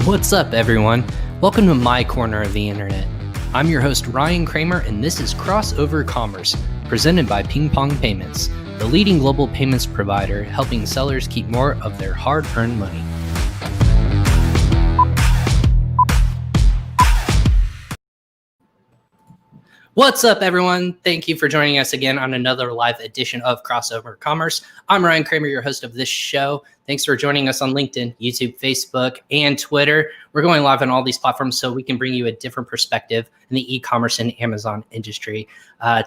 What's up, everyone? Welcome to my corner of the internet. I'm your host, Ryan Kramer, and this is Crossover Commerce, presented by Ping Pong Payments, the leading global payments provider helping sellers keep more of their hard-earned money. What's up, everyone? Thank you for joining us again on another live edition of Crossover Commerce. I'm Ryan Kramer, your host of this show. Thanks for joining us on LinkedIn, YouTube, Facebook, and Twitter. We're going live on all these platforms so we can bring you a different perspective in the e-commerce and Amazon industry.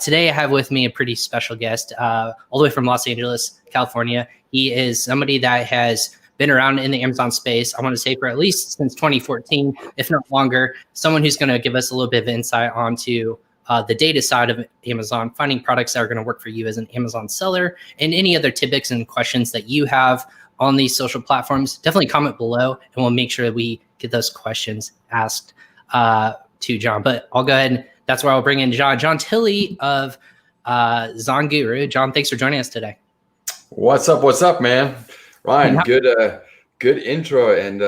Today, I have with me a pretty special guest all the way from Los Angeles, California. He is somebody that has been around in the Amazon space, I want to say for at least since 2014, if not longer. Someone who's going to give us a little bit of insight onto the data side of Amazon, finding products that are going to work for you as an Amazon seller, and any other tidbits and questions that you have on these social platforms. Definitely comment below, and we'll make sure that we get those questions asked to Jon. But I'll go ahead and that's where I'll bring in Jon Tilley of Zonguru. Jon, thanks for joining us today. What's up, man? Ryan, good intro and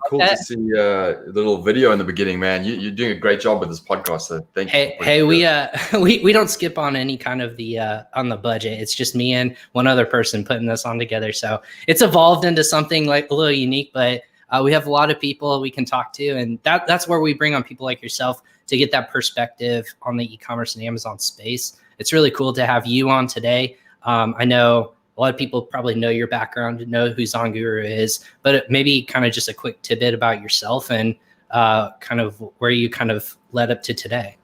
cool to see a little video in the beginning, man. You're doing a great job with this podcast, so thank you. Hey, we don't skip on any kind of the on the budget. It's just me and one other person putting this on together. So it's evolved into something like a little unique, but we have a lot of people we can talk to, and that's where we bring on people like yourself to get that perspective on the e-commerce and Amazon space. It's really cool to have you on today. I know a lot of people probably know your background, know who Zonguru is, but maybe kind of just a quick tidbit about yourself and kind of where you kind of led up to today.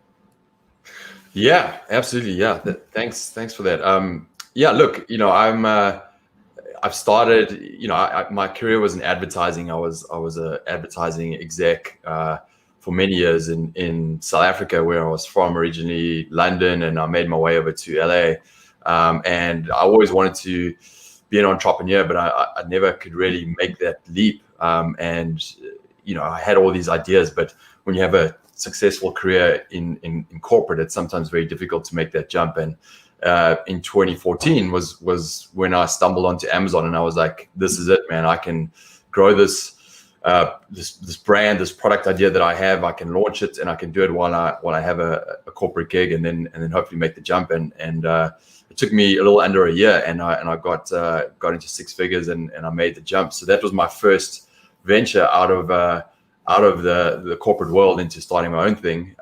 Yeah, absolutely. Yeah, thanks for that. Yeah, look, I've started. My career was in advertising. I was a advertising exec for many years in South Africa, where I was from originally, London, and I made my way over to LA. And I always wanted to be an entrepreneur, but I never could really make that leap. And I had all these ideas, but when you have a successful career in corporate, it's sometimes very difficult to make that jump. And in 2014 was when I stumbled onto Amazon, and I was like, "This is it, man! I can grow this brand, this product idea that I have. I can launch it, and I can do it while I have a corporate gig, and then hopefully make the jump." And it took me a little under a year, and I got into six figures, and I made the jump. So that was my first venture out of the corporate world into starting my own thing,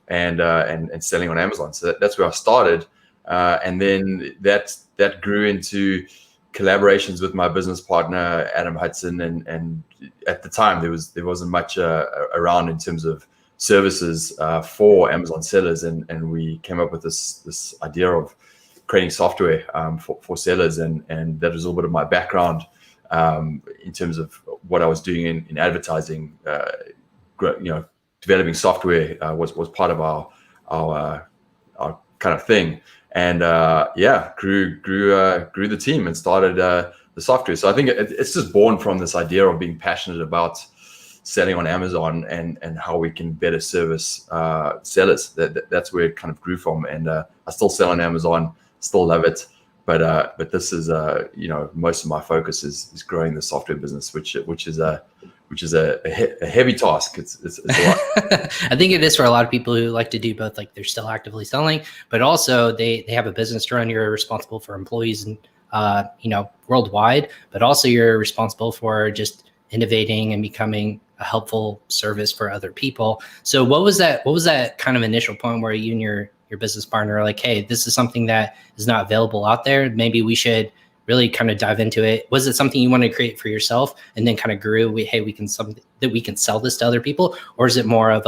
and selling on Amazon. So that's where I started, and then that grew into collaborations with my business partner Adam Hudson, and at the time there wasn't much around in terms of services for Amazon sellers, and we came up with this idea of creating software for sellers, and that was a little bit of my background in terms of what I was doing in advertising. Developing software was part of our kind of thing, and grew the team and started the software. So I think it's just born from this idea of being passionate about selling on Amazon and how we can better service sellers. That's where it kind of grew from. And I still sell on Amazon, still love it, but this is most of my focus is growing the software business, which is a heavy task. It's a lot. I think it is for a lot of people who like to do both. Like they're still actively selling, but also they have a business to run. You're responsible for employees and worldwide, but also you're responsible for just innovating and becoming a helpful service for other people. So what was that kind of initial point where you and your business partner are like, hey, this is something that is not available out there. Maybe we should really kind of dive into it. Was it something you wanted to create for yourself and then kind of grew? We can sell this to other people, or is it more of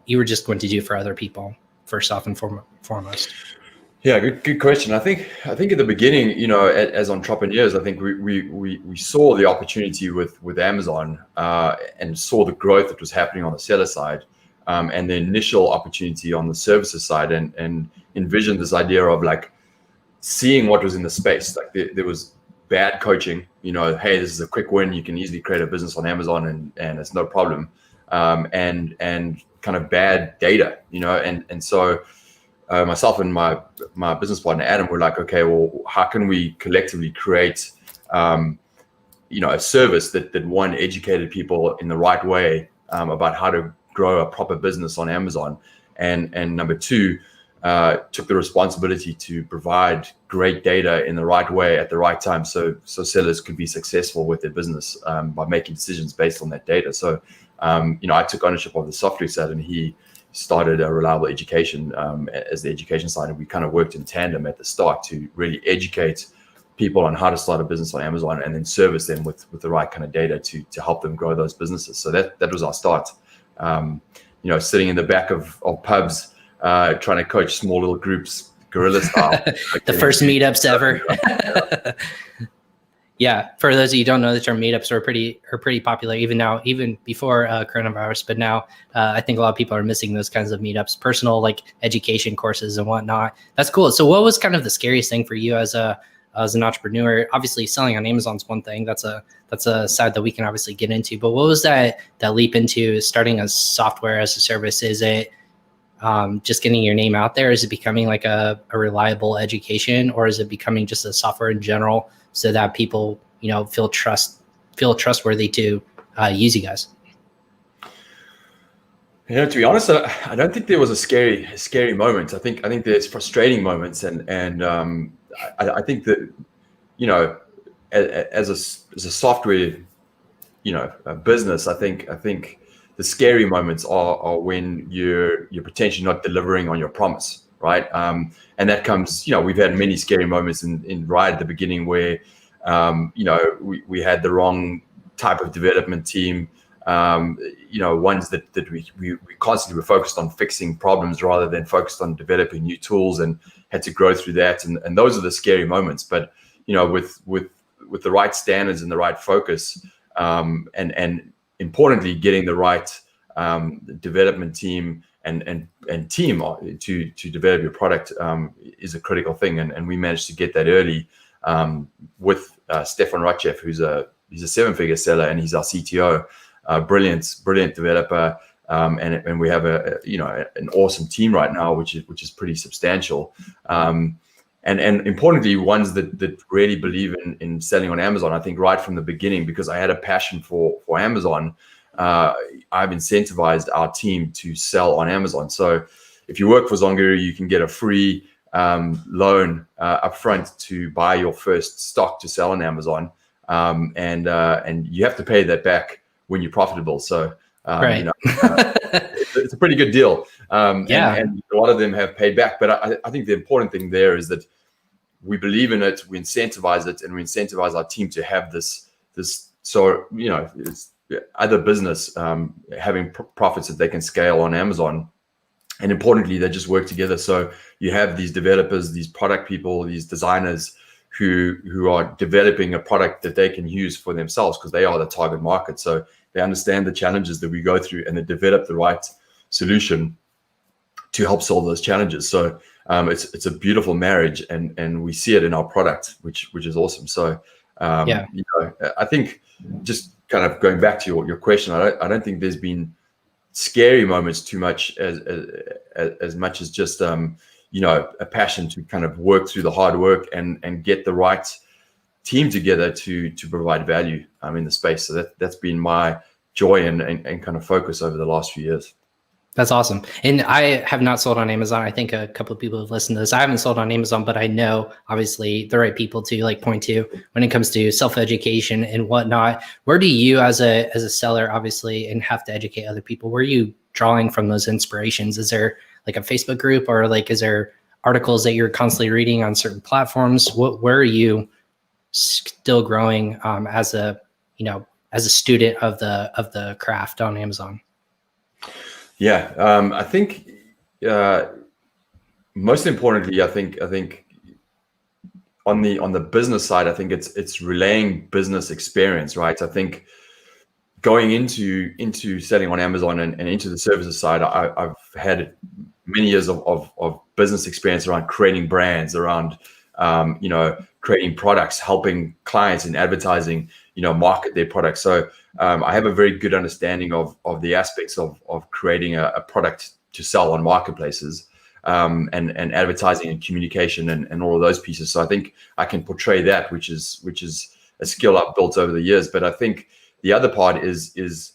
you were just going to do for other people first off and foremost? Yeah, good question. I think at the beginning, as entrepreneurs, I think we saw the opportunity with Amazon and saw the growth that was happening on the seller side, and the initial opportunity on the services side, and envisioned this idea of like seeing what was in the space. Like there was bad coaching, hey, this is a quick win. You can easily create a business on Amazon and it's no problem. And kind of bad data, and so myself and my business partner Adam were like, okay, well, how can we collectively create a service that one, educated people in the right way about how to grow a proper business on Amazon, and number two, took the responsibility to provide great data in the right way at the right time, so sellers could be successful with their business by making decisions based on that data. So I took ownership of the software side, and he started a Reliable Education as the education side, and we kind of worked in tandem at the start to really educate people on how to start a business on Amazon, and then service them with the right kind of data to help them grow those businesses. So that was our start. Sitting in the back of pubs, trying to coach small little groups, guerrilla style. The first meetups ever. Yeah, for those of you who don't know, the term meetups are pretty popular even now, even before coronavirus. But now I think a lot of people are missing those kinds of meetups, personal like education courses and whatnot. That's cool. So what was kind of the scariest thing for you as an entrepreneur? Obviously, selling on Amazon is one thing. That's a side that we can obviously get into. But what was that leap into starting a software as a service? Is it just getting your name out there? Is it becoming like a reliable education, or is it becoming just a software in general so that people, feel trustworthy to use you guys? To be honest, I don't think there was a scary moment. I think there's frustrating moments, and I think that as a software a business, I think the scary moments are when you're potentially not delivering on your promise, right? And that comes, we've had many scary moments in right at the beginning where we had the wrong type of development team, ones that we constantly were focused on fixing problems rather than focused on developing new tools, and had to grow through that. And those are the scary moments. But with the right standards and the right focus, and importantly, getting the right development team and team to develop your product is a critical thing. And we managed to get that early with Stefan Rotchev, he's a 7-figure seller, and he's our CTO, brilliant developer. And we have an awesome team right now, which is pretty substantial. And importantly, ones that really believe in selling on Amazon. I think right from the beginning, because I had a passion for Amazon, I've incentivized our team to sell on Amazon. So if you work for Zonguru, you can get a free loan upfront to buy your first stock to sell on Amazon, and you have to pay that back when you're profitable. So right. It's a pretty good deal. Yeah. And a lot of them have paid back. But I think the important thing there is that we believe in it, we incentivize it, and we incentivize our team to have this. So it's other business having profits that they can scale on Amazon. And importantly, they just work together. So you have these developers, these product people, these designers who are developing a product that they can use for themselves, because they are the target market. So they understand the challenges that we go through, and they develop the right solution to help solve those challenges. So it's a beautiful marriage, and we see it in our product, which is awesome. So I think, just kind of going back to your question, I don't think there's been scary moments too much as much as just a passion to kind of work through the hard work and get the right team together to provide value in the space. So that's been my joy and kind of focus over the last few years. That's awesome. And I have not sold on Amazon. I think a couple of people have listened to this. I haven't sold on Amazon, but I know obviously the right people to like point to when it comes to self-education and whatnot. Where do you as a seller, obviously, and have to educate other people, where are you drawing from those inspirations? Is there like a Facebook group, or like, is there articles that you're constantly reading on certain platforms? Where are you still growing as a student of the craft on Amazon? Yeah, I think most importantly, I think on the business side, I think it's relaying business experience, right? I think going into selling on Amazon and into the services side, I've had many years of business experience around creating brands, around creating products, helping clients in advertising, market their products. So I have a very good understanding of the aspects of creating a product to sell on marketplaces, and advertising and communication and all of those pieces. So I think I can portray that, which is a skill I've built over the years. But I think the other part is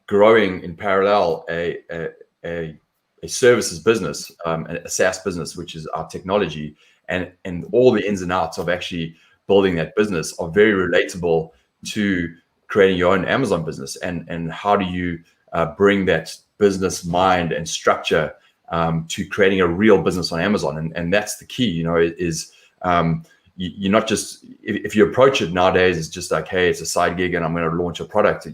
growing in parallel a services business, a SaaS business, which is our technology, and all the ins and outs of actually building that business are very relatable to creating your own Amazon business. And how do you bring that business mind and structure to creating a real business on Amazon? And that's the key, you're not just, if you approach it nowadays, it's just like, hey, it's a side gig and I'm going to launch a product.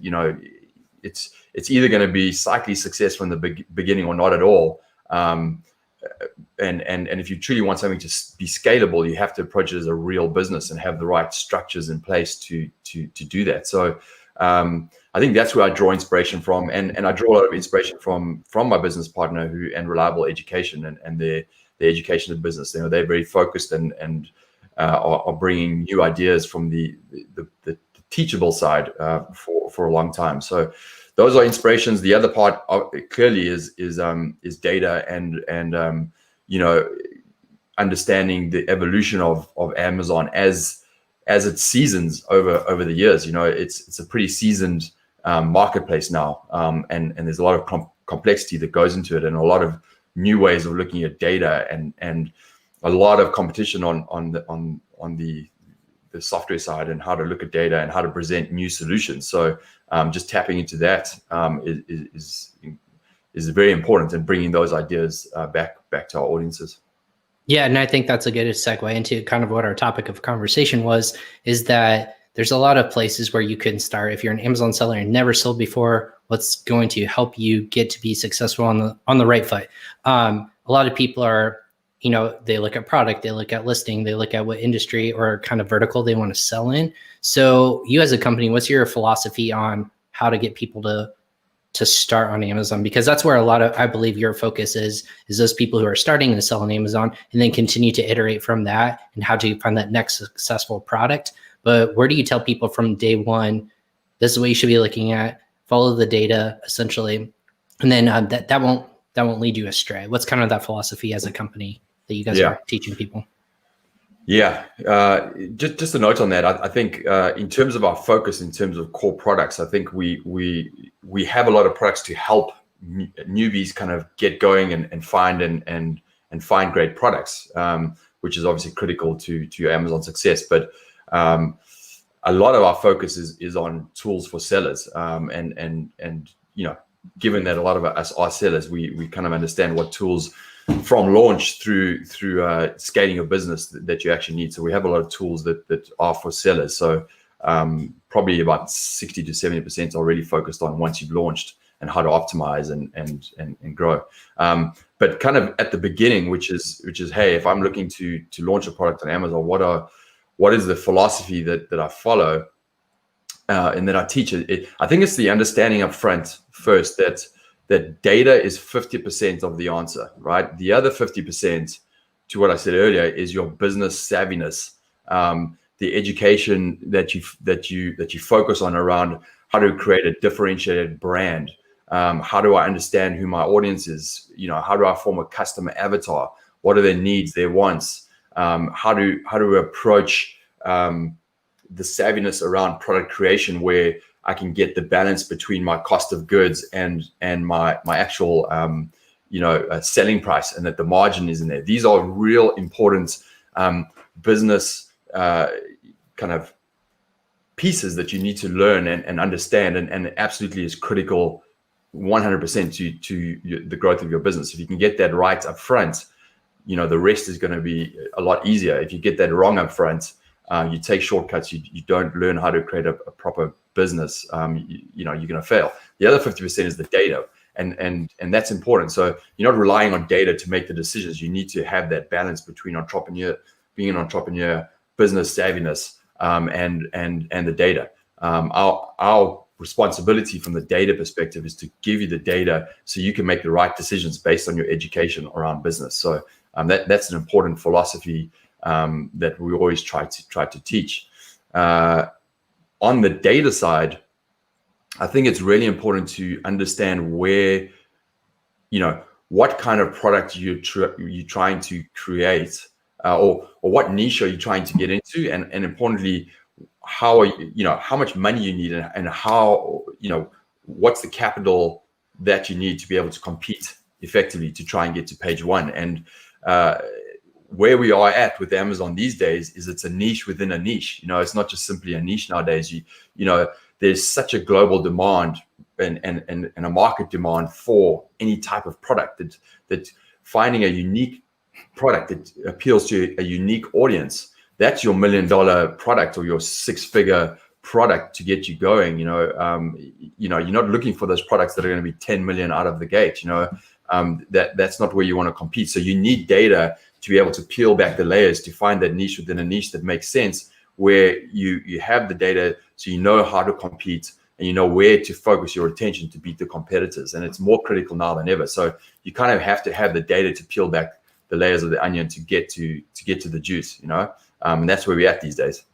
It's either going to be slightly successful in the beginning or not at all. And if you truly want something to be scalable, you have to approach it as a real business and have the right structures in place to do that. So I think that's where I draw inspiration from, and I draw a lot of inspiration from my business partner and Reliable Education and their education of business. They're very focused and are bringing new ideas from the teachable side for a long time. So those are inspirations. The other part clearly is data and understanding the evolution of Amazon as it seasons over the years. It's a pretty seasoned marketplace now, and there's a lot of complexity that goes into it, and a lot of new ways of looking at data, and a lot of competition on the software side, and how to look at data and how to present new solutions. So just tapping into that is very important, and bringing those ideas back to our audiences. Yeah, and I think that's a good segue into kind of what our topic of conversation was, is that there's a lot of places where you can start. If you're an Amazon seller and never sold before, what's going to help you get to be successful on the right foot? A lot of people are, they look at product, they look at listing, they look at what industry or kind of vertical they want to sell in. So you as a company, what's your philosophy on how to get people to start on Amazon? Because that's where a lot of, I believe, your focus is those people who are starting to sell on Amazon and then continue to iterate from that, and how to find that next successful product. But where do you tell people from day one, this is what you should be looking at, follow the data essentially, and then that won't lead you astray? What's kind of that philosophy as a company that you guys are teaching people? Yeah, just a note on that. I think in terms of our focus, in terms of core products, I think we have a lot of products to help newbies kind of get going and find great products, which is obviously critical to your Amazon success. But a lot of our focus is on tools for sellers, and given that a lot of us are sellers, we kind of understand what tools from launch through scaling your business that you actually need. So we have a lot of tools that are for sellers. So probably about 60 to 70% are really focused on once you've launched and how to optimize and grow. But kind of at the beginning, which is, hey, if I'm looking to launch a product on Amazon, what is the philosophy that I follow, and then I teach it. I think it's the understanding up front first that data is 50% of the answer, right? The other 50%, to what I said earlier, is your business savviness, the education that you focus on around how to create a differentiated brand. How do I understand who my audience is? How do I form a customer avatar? What are their needs, their wants? How do we approach the savviness around product creation, where I can get the balance between my cost of goods and my actual selling price, and that the margin is in there. These are real important business kind of pieces that you need to learn and understand, and absolutely is critical 100% to the growth of your business. If you can get that right up front, the rest is going to be a lot easier. If you get that wrong up front, you take shortcuts, you don't learn how to create a proper business, you're going to fail. The other 50% is the data, and that's important. So you're not relying on data to make the decisions. You need to have that balance between being an entrepreneur, business savviness, and the data. Our responsibility from the data perspective is to give you the data so you can make the right decisions based on your education around business. So that's an important philosophy that we always try to teach. On the data side, I think it's really important to understand where, what kind of product you're trying to create, or what niche are you trying to get into, and importantly, how are you know, how much money you need, and how, you know, what's the capital that you need to be able to compete effectively to try and get to page one. And where we are at with Amazon these days is it's a niche within a niche. You know, it's not just simply a niche nowadays. You know, there's such a global demand and a market demand for any type of product that finding a unique product that appeals to a unique audience, that's your $1 million product or your 6-figure product to get you going. You know, you're not looking for those products that are going to be 10 million out of the gate. You know, that's not where you want to compete. So you need data to be able to peel back the layers to find that niche within a niche that makes sense, where you have the data, so you know how to compete and you know where to focus your attention to beat the competitors. And it's more critical now than ever. So you kind of have to have the data to peel back the layers of the onion to get to the juice, you know, and that's where we're at these days.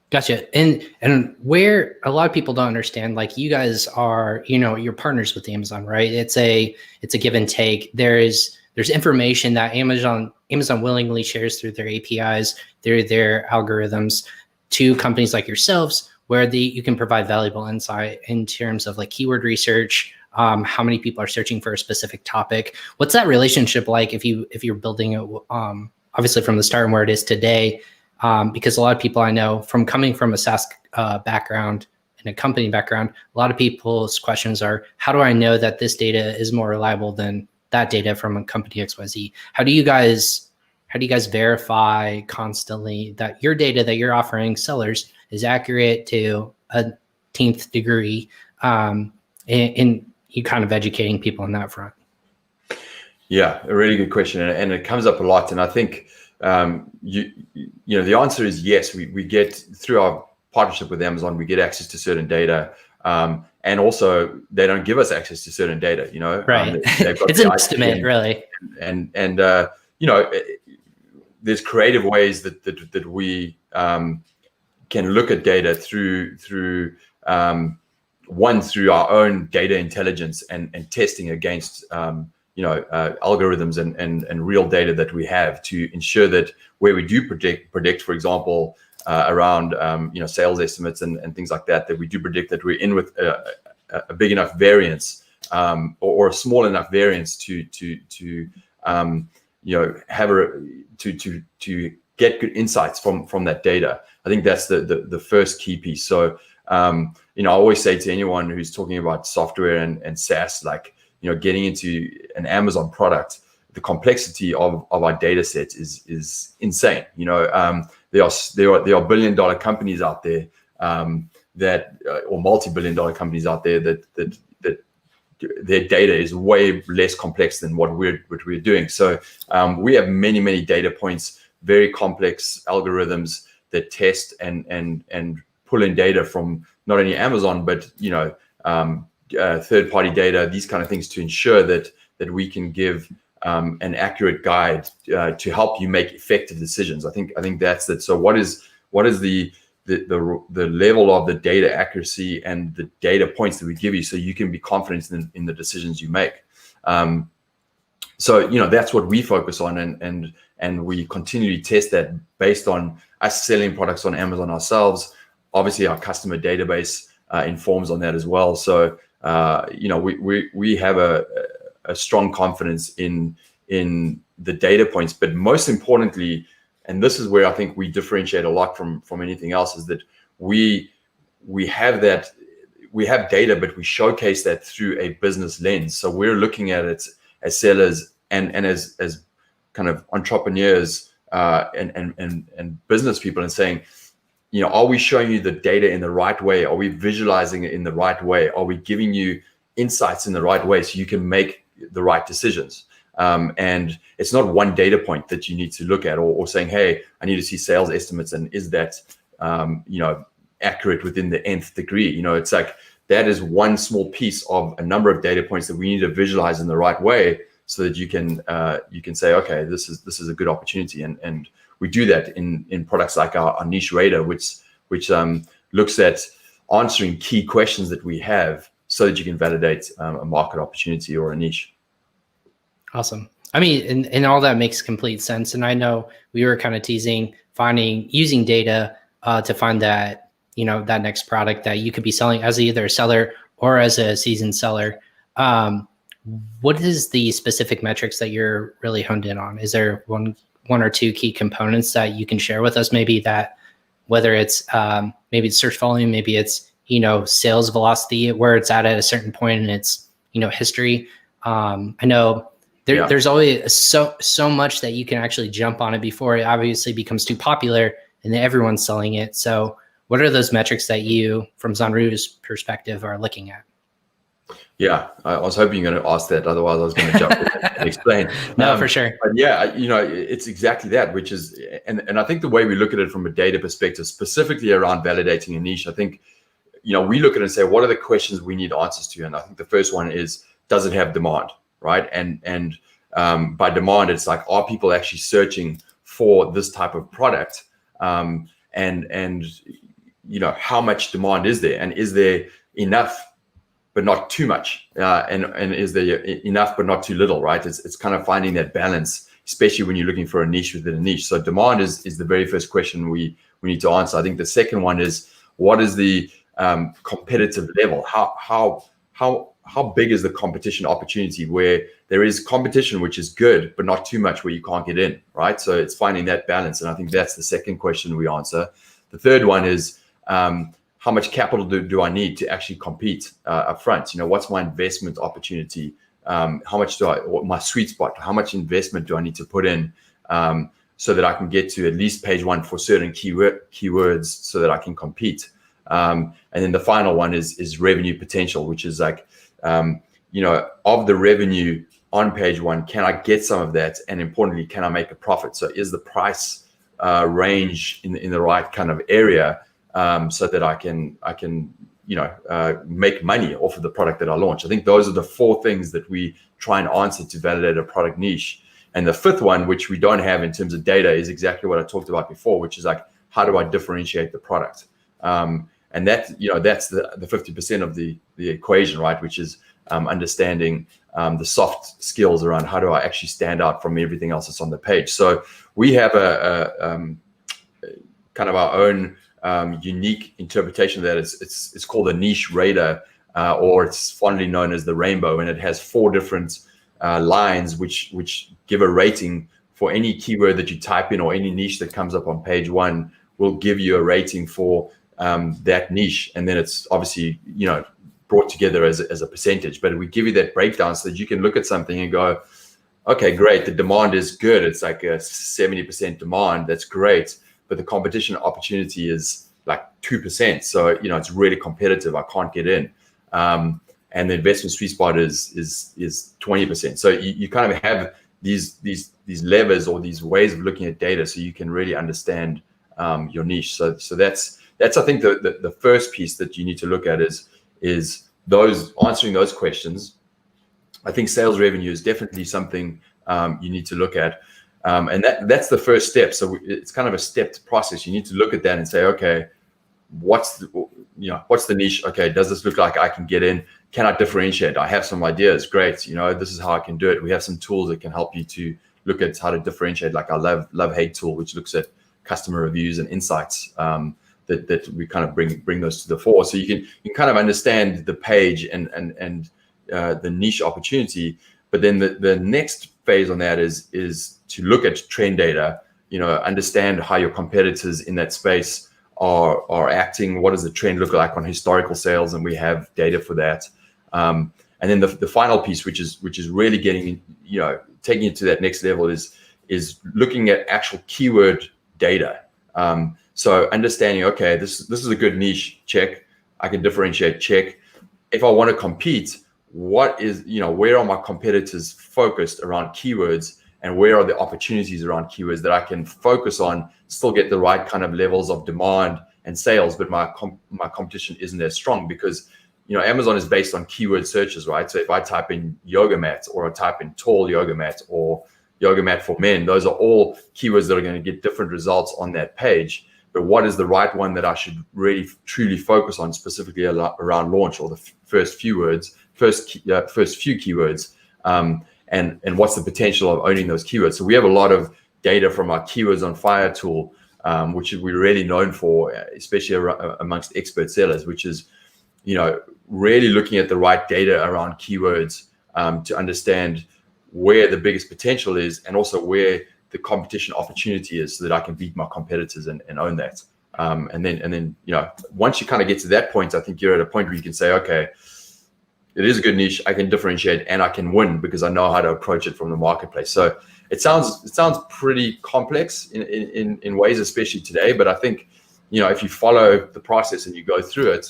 Gotcha. And where a lot of people don't understand, like you guys are, you know, you're partners with Amazon, right? It's a give and take. There's information that Amazon willingly shares through their APIs, through their algorithms to companies like yourselves, where you can provide valuable insight in terms of like keyword research, how many people are searching for a specific topic. What's that relationship like if you're building it, obviously from the start and where it is today? Because a lot of people I know from coming from a SaaS background and a company background, a lot of people's questions are, how do I know that this data is more reliable than that data from a company XYZ? How do you guys verify constantly that your data that you're offering sellers is accurate to a 10th degree, and you kind of educating people on that front? Yeah, a really good question, and it comes up a lot. And I think you know, the answer is yes. We get, through our partnership with Amazon, we get access to certain data, and also they don't give us access to certain data. You know, right? It's an estimate, really. And you know, there's creative ways that we can look at data through our own data intelligence and testing against algorithms and real data that we have, to ensure that where we do predict, for example, around sales estimates and things like that we do predict that we're in with a big enough variance, or a small enough variance to get good insights from that data. I think that's the first key piece. So I always say to anyone who's talking about software and SaaS, like, getting into an Amazon product, the complexity of our data set is insane. There are billion-dollar companies out there or multi-billion-dollar companies out there that their data is way less complex than what we're doing. So we have many data points, very complex algorithms that test and pull in data from not only Amazon but third-party data, these kind of things, to ensure that we can give an accurate guide to help you make effective decisions. I think that's it. So what is the level of the data accuracy and the data points that we give you, so you can be confident in the decisions you make? So that's what we focus on, and we continually test that based on us selling products on Amazon ourselves. Obviously, our customer database informs on that as well. So we have a strong confidence in the data points, but most importantly, and this is where I think we differentiate a lot from anything else, is that we have data, but we showcase that through a business lens. So we're looking at it as sellers and as kind of entrepreneurs and business people, and saying, are we showing you the data in the right way? Are we visualizing it in the right way? Are we giving you insights in the right way so you can make the right decisions? And it's not one data point that you need to look at, or saying, hey, I need to see sales estimates, and is that accurate within the nth degree? It's like, that is one small piece of a number of data points that we need to visualize in the right way, so that you can say, okay, this is a good opportunity. And we do that in products like our niche radar, which looks at answering key questions that we have, so that you can validate a market opportunity or a niche. Awesome. I mean, and all that makes complete sense. And I know we were kind of teasing using data to find that that next product that you could be selling as either a seller or as a seasoned seller. What is the specific metrics that you're really honed in on? Is there one or two key components that you can share with us? Maybe that, whether it's maybe it's search volume, maybe it's sales velocity, where it's at a certain point in its history. I know there's always so much that you can actually jump on it before it obviously becomes too popular and then everyone's selling it. So what are those metrics that you, from Zonguru's perspective, are looking at? Yeah, I was hoping you're going to ask that. Otherwise, I was going to jump in and explain. No, for sure. But yeah, it's exactly that, which is, and I think the way we look at it from a data perspective, specifically around validating a niche, I think, we look at it and say, what are the questions we need answers to? And I think the first one is, does it have demand, right? And by demand, it's like, are people actually searching for this type of product? And how much demand is there? And is there enough but not too much, and is there enough but not too little, right? It's kind of finding that balance, especially when you're looking for a niche within a niche. So demand is the very first question we need to answer. I think the second one is, what is the competitive level? How big is the competition opportunity, where there is competition, which is good, but not too much where you can't get in, right? So it's finding that balance. And I think that's the second question we answer. The third one is, how much capital do I need to actually compete up front? What's my investment opportunity? How much my sweet spot, how much investment do I need to put in so that I can get to at least page one for certain keywords so that I can compete? And then the final one is revenue potential, which is like, of the revenue on page one, can I get some of that? And importantly, can I make a profit? So is the price range in the right kind of area? So that I can make money off of the product that I launch. I think those are the four things that we try and answer to validate a product niche. And the fifth one, which we don't have in terms of data, is exactly what I talked about before, which is like, how do I differentiate the product? And that's the 50% of the equation, right? Which is understanding the soft skills around how do I actually stand out from everything else that's on the page. So we have a kind of our own unique interpretation of that. It's called a niche radar, or it's fondly known as the rainbow, and it has four different lines which give a rating for any keyword that you type in, or any niche that comes up on page one will give you a rating for that niche, and then it's obviously brought together as a percentage. But we give you that breakdown so that you can look at something and go, okay, great, the demand is good, it's like a 70% demand, that's great, but the competition opportunity is like 2%. So, it's really competitive. I can't get in. And the investment sweet spot is 20%. So you kind of have these levers or these ways of looking at data so you can really understand your niche. So that's I think the first piece that you need to look at is those answering those questions. I think sales revenue is definitely something you need to look at. And that's the first step. So it's kind of a stepped process. You need to look at that and say, okay, what's the niche? Okay, does this look like I can get in? Can I differentiate? I have some ideas. Great. This is how I can do it. We have some tools that can help you to look at how to differentiate, like our love hate tool, which looks at customer reviews and insights that we kind of bring those to the fore. So you can kind of understand the page and the niche opportunity. But then the next phase on that is to look at trend data, understand how your competitors in that space are acting. What does the trend look like on historical sales? And we have data for that. And then the final piece, which is really getting, taking it to that next level, is looking at actual keyword data. So understanding, okay, this is a good niche, check. I can differentiate, check. If I want to compete, what is, where are my competitors focused around keywords, and where are the opportunities around keywords that I can focus on, still get the right kind of levels of demand and sales, but my competition isn't as strong, because Amazon is based on keyword searches, right? So if I type in yoga mat, or I type in tall yoga mat, or yoga mat for men, those are all keywords that are going to get different results on that page. But what is the right one that I should really truly focus on, specifically around launch, or the first few keywords, and what's the potential of owning those keywords? So we have a lot of data from our Keywords on Fire tool which we're really known for, especially amongst expert sellers, which is, really looking at the right data around keywords to understand where the biggest potential is and also where the competition opportunity is, so that I can beat my competitors and own that. And then, once you kind of get to that point, I think you're at a point where you can say, okay, it is a good niche. I can differentiate and I can win because I know how to approach it from the marketplace. So it sounds pretty complex in ways, especially today. But I think, if you follow the process and you go through it,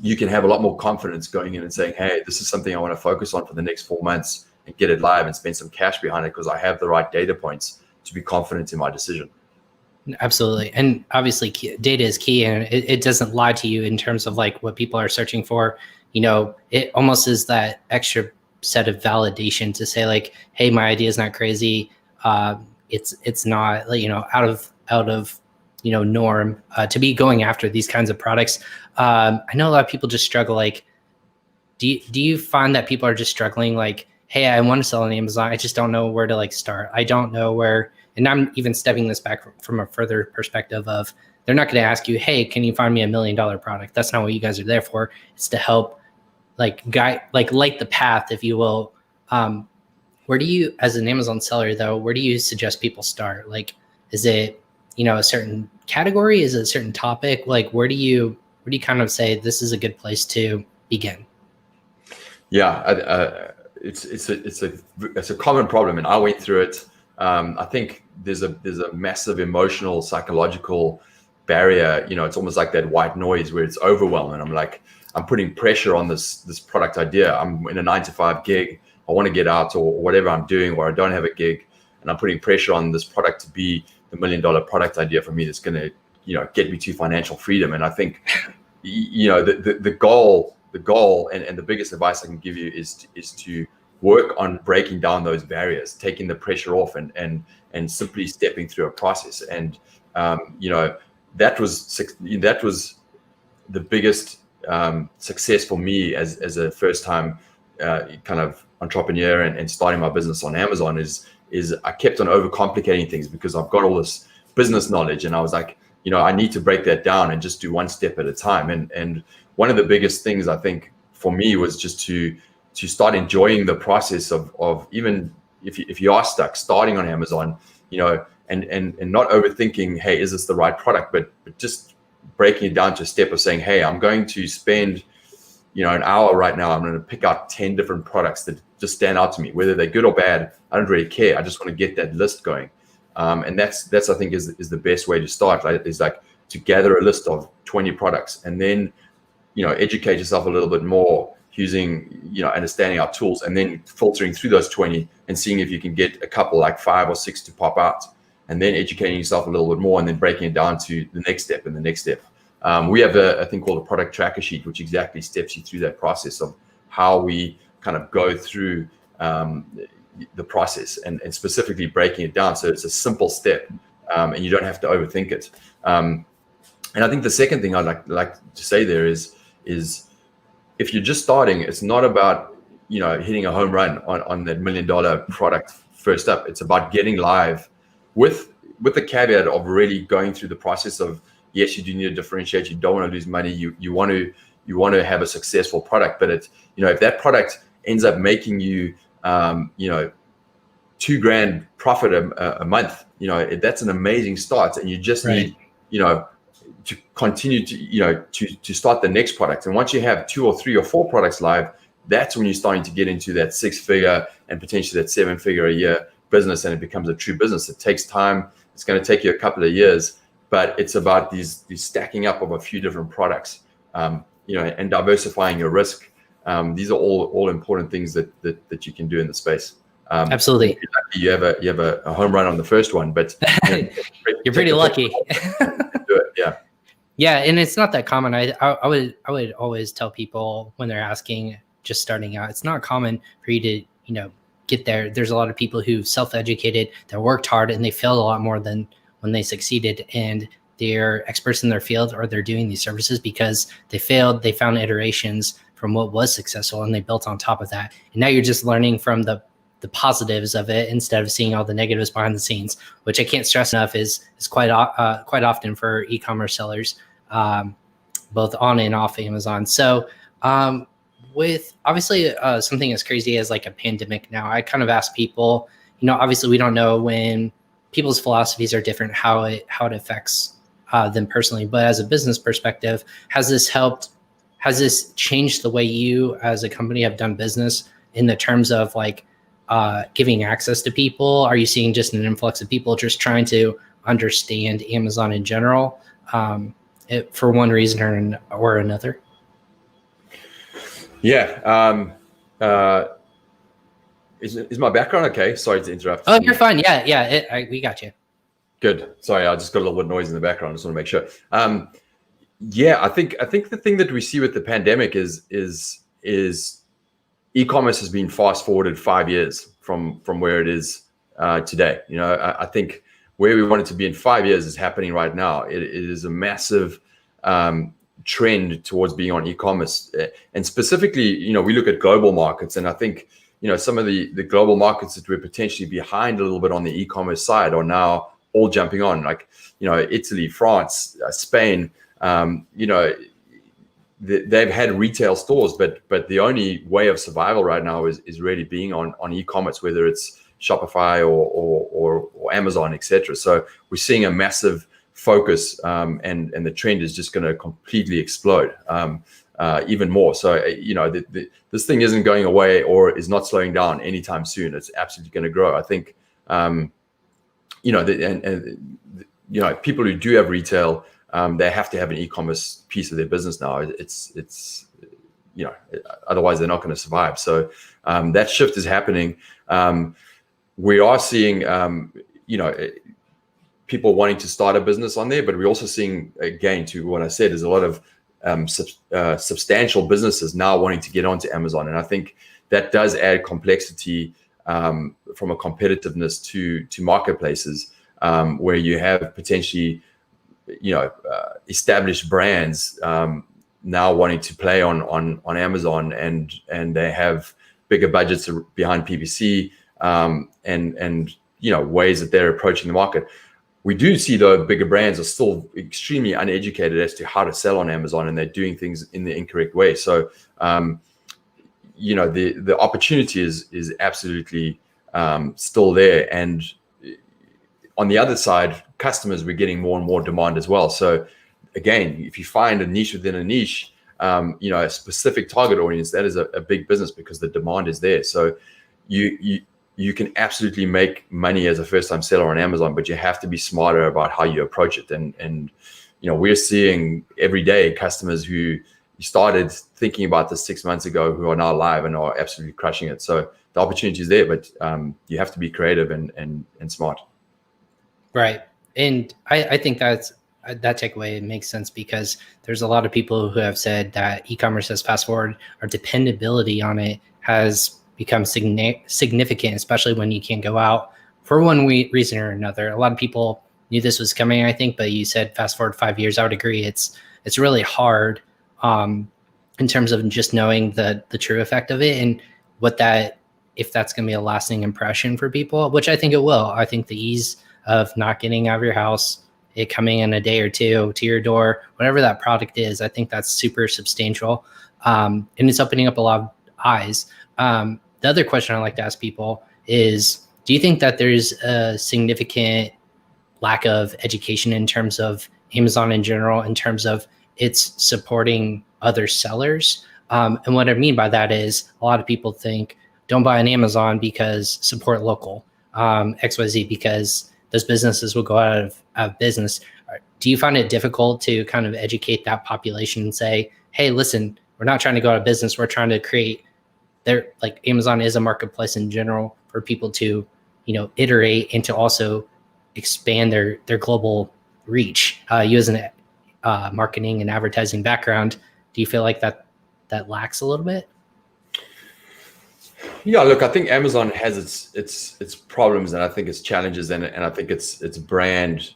you can have a lot more confidence going in and saying, hey, this is something I want to focus on for the next 4 months and get it live and spend some cash behind it because I have the right data points to be confident in my decision. Absolutely. And obviously data is key, and it doesn't lie to you in terms of like what people are searching for. It almost is that extra set of validation to say like, hey, my idea is not crazy. It's not, out of norm to be going after these kinds of products. I know a lot of people just struggle. Like, do you find that people are just struggling? Like, hey, I want to sell on Amazon. I just don't know where to like start. I don't know where. And I'm even stepping this back from a further perspective of, they're not going to ask you, hey, can you find me $1 million product? That's not what you guys are there for. It's to help light the path, if you will. Where do you, as an Amazon seller though, where do you suggest people start? Like, is it, a certain category? Is it a certain topic? Like, where do you kind of say this is a good place to begin? Yeah, it's a common problem, and I went through it. I think there's a massive emotional, psychological barrier. It's almost like that white noise where it's overwhelming. I'm putting pressure on this product idea. I'm in a 9-to-5 gig. I want to get out, or whatever I'm doing, or I don't have a gig, and I'm putting pressure on this product to be the $1 million product idea for me that's going to, get me to financial freedom. And I think, the goal and the biggest advice I can give you is to work on breaking down those barriers, taking the pressure off, and simply stepping through a process. And that was the biggest success for me as a first time kind of entrepreneur and starting my business on Amazon is I kept on overcomplicating things because I've got all this business knowledge, and I was like, I need to break that down and just do one step at a time. And one of the biggest things I think for me was just to start enjoying the process of even if you are stuck starting on Amazon, and not overthinking, hey, is this the right product, but just breaking it down to a step of saying, hey, I'm going to spend, an hour right now. I'm going to pick out 10 different products that just stand out to me, whether they're good or bad. I don't really care. I just want to get that list going. And that's I think is the best way to start. Right? Is like to gather a list of 20 products and then, educate yourself a little bit more using, understanding our tools, and then filtering through those 20 and seeing if you can get a couple, like 5 or 6 to pop out, and then educating yourself a little bit more, and then breaking it down to the next step and the next step. We have a thing called a product tracker sheet, which exactly steps you through that process of how we kind of go through the process and specifically breaking it down. So it's a simple step, and you don't have to overthink it. And I think the second thing I'd like to say there is if you're just starting, it's not about, hitting a home run on that $1 million product first up. It's about getting live with the caveat of really going through the process of, yes, you do need to differentiate. You don't want to lose money. You want to have a successful product. But it's, if that product ends up making you, $2,000 profit a month, that's an amazing start. And you just need, to continue to start the next product. And once you have 2 or 3 or 4 products live, that's when you're starting to get into that 6-figure and potentially that 7-figure a year business, and it becomes a true business. It takes time. It's going to take you a couple of years, but it's about these stacking up of a few different products, and diversifying your risk. These are all important things that you can do in the space. Absolutely. You have a home run on the first one, but you're pretty lucky. Do it, yeah. Yeah, and it's not that common. I would always tell people when they're asking, just starting out, it's not common for you to get there. There's a lot of people who self-educated, that worked hard, and they failed a lot more than when they succeeded. And they're experts in their field, or they're doing these services because they failed. They found iterations from what was successful, and they built on top of that. And now you're just learning from the the positives of it instead of seeing all the negatives behind the scenes, which I can't stress enough is quite often for e-commerce sellers, both on and off Amazon. So with obviously something as crazy as like a pandemic now, I kind of ask people, obviously we don't know when people's philosophies are different, how it affects them personally, but as a business perspective, has this changed the way you as a company have done business in the terms of like giving access to people? Are you seeing just an influx of people just trying to understand Amazon in general for one reason or another? Yeah. Is my background okay? Sorry to interrupt. Oh, you're fine. Yeah. We got you. Good. Sorry, I just got a little bit of noise in the background. I just want to make sure. Yeah, I think the thing that we see with the pandemic is e-commerce has been fast forwarded 5 years from where it is today. I think where we want it to be in 5 years is happening right now. It is a massive trend towards being on e-commerce, and specifically, we look at global markets, and I think some of the global markets that were potentially behind a little bit on the e-commerce side are now all jumping on, like Italy, France, Spain. They've had retail stores, but the only way of survival right now is really being on e-commerce, whether it's Shopify or Amazon, etc. So we're seeing a massive focus, and the trend is just going to completely explode even more. So this thing isn't going away or is not slowing down anytime soon. It's absolutely going to grow. I think people who do have retail, they have to have an e-commerce piece of their business now. It's otherwise they're not going to survive. So that shift is happening. We are seeing people wanting to start a business on there, but we're also seeing, again, to what I said, is a lot of substantial businesses now wanting to get onto Amazon, and I think that does add complexity from a competitiveness to marketplaces, where you have potentially established brands now wanting to play on Amazon, and they have bigger budgets behind PPC, and ways that they're approaching the market. We do see, though, bigger brands are still extremely uneducated as to how to sell on Amazon, and they're doing things in the incorrect way. So the opportunity is absolutely still there, and on the other side, customers, we're getting more and more demand as well. So again, if you find a niche within a niche, a specific target audience, that is a big business because the demand is there. So you can absolutely make money as a first-time seller on Amazon, but you have to be smarter about how you approach it. And we're seeing every day customers who started thinking about this 6 months ago who are now live and are absolutely crushing it. So the opportunity is there, but you have to be creative and smart. Right. And I think that takeaway makes sense, because there's a lot of people who have said that e-commerce has fast forward, or dependability on it has become significant, especially when you can't go out for one reason or another. A lot of people knew this was coming, I think, but you said fast forward 5 years. I would agree. It's really hard in terms of just knowing the true effect of it, and if that's going to be a lasting impression for people, which I think it will. I think the ease of not getting out of your house, it coming in a day or two to your door, whatever that product is, I think that's super substantial. And it's opening up a lot of eyes. The other question I like to ask people is, do you think that there's a significant lack of education in terms of Amazon in general, in terms of its supporting other sellers? And what I mean by that is, a lot of people think, don't buy on Amazon because support local, XYZ, because those businesses will go out of business. Do you find it difficult to kind of educate that population and say, hey, listen, we're not trying to go out of business. We're trying to create Amazon is a marketplace in general for people to, iterate and to also expand their global reach. You as an marketing and advertising background, do you feel like that lacks a little bit? Yeah, look, I think Amazon has its problems, and I think its challenges, and I think its brand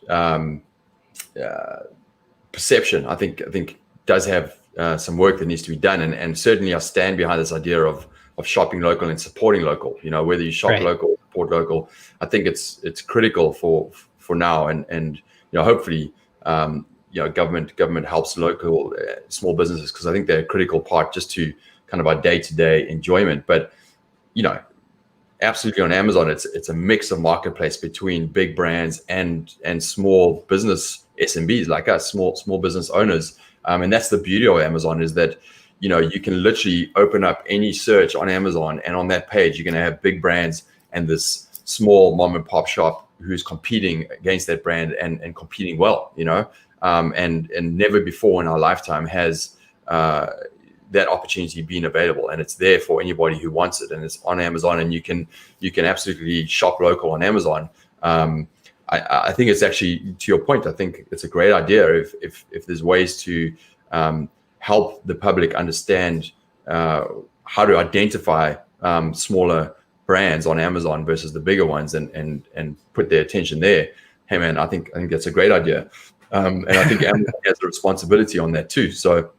perception. I think does have some work that needs to be done, and certainly I stand behind this idea of shopping local and supporting local. You know, whether you shop Right. local, support local, I think it's critical for now, and you know, hopefully, you know, government helps local small businesses, because I think they're a critical part just to kind of our day-to-day enjoyment. But you know, absolutely on Amazon, it's a mix of marketplace between big brands and small business SMBs like us, small business owners. And that's the beauty of Amazon, is that, you know, you can literally open up any search on Amazon, and on that page you're going to have big brands and this small mom and pop shop who's competing against that brand and competing well, you know. And never before in our lifetime has that opportunity been available, and it's there for anybody who wants it, and it's on Amazon, and you can absolutely shop local on Amazon. I think it's actually, to your point, I think it's a great idea if there's ways to help the public understand how to identify smaller brands on Amazon versus the bigger ones, and put their attention there. Hey man, I think that's a great idea, and I think Amazon has a responsibility on that too. So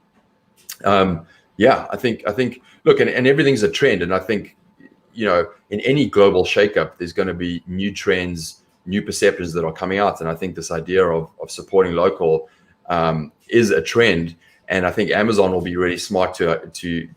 yeah, I think look, and everything's a trend, and I think, you know, in any global shakeup, there's going to be new trends, new perceptions that are coming out, and I think this idea of supporting local is a trend, and I think Amazon will be really smart to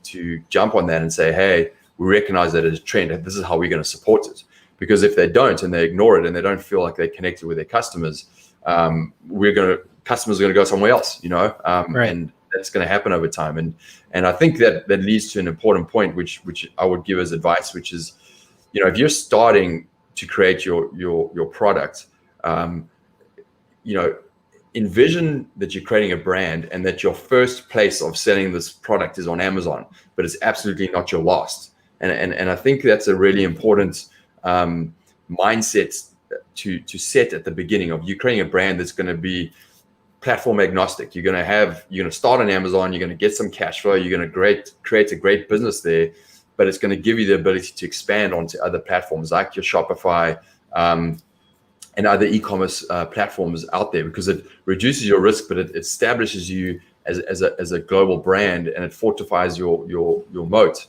jump on that and say, hey, we recognize that as a trend, and this is how we're going to support it. Because if they don't, and they ignore it, and they don't feel like they're connected with their customers, customers are going to go somewhere else, you know, Right. and that's going to happen over time. And I think that leads to an important point, which I would give as advice, which is, you know, if you're starting to create your product, you know, envision that you're creating a brand, and that your first place of selling this product is on Amazon, but it's absolutely not your last. And I think that's a really important mindset to set at the beginning of you creating a brand that's going to be platform agnostic. You're going to start on Amazon, you're going to get some cash flow, you're going to create a great business there, but it's going to give you the ability to expand onto other platforms like your Shopify and other e-commerce platforms out there, because it reduces your risk, but it establishes you as a global brand, and it fortifies your moat.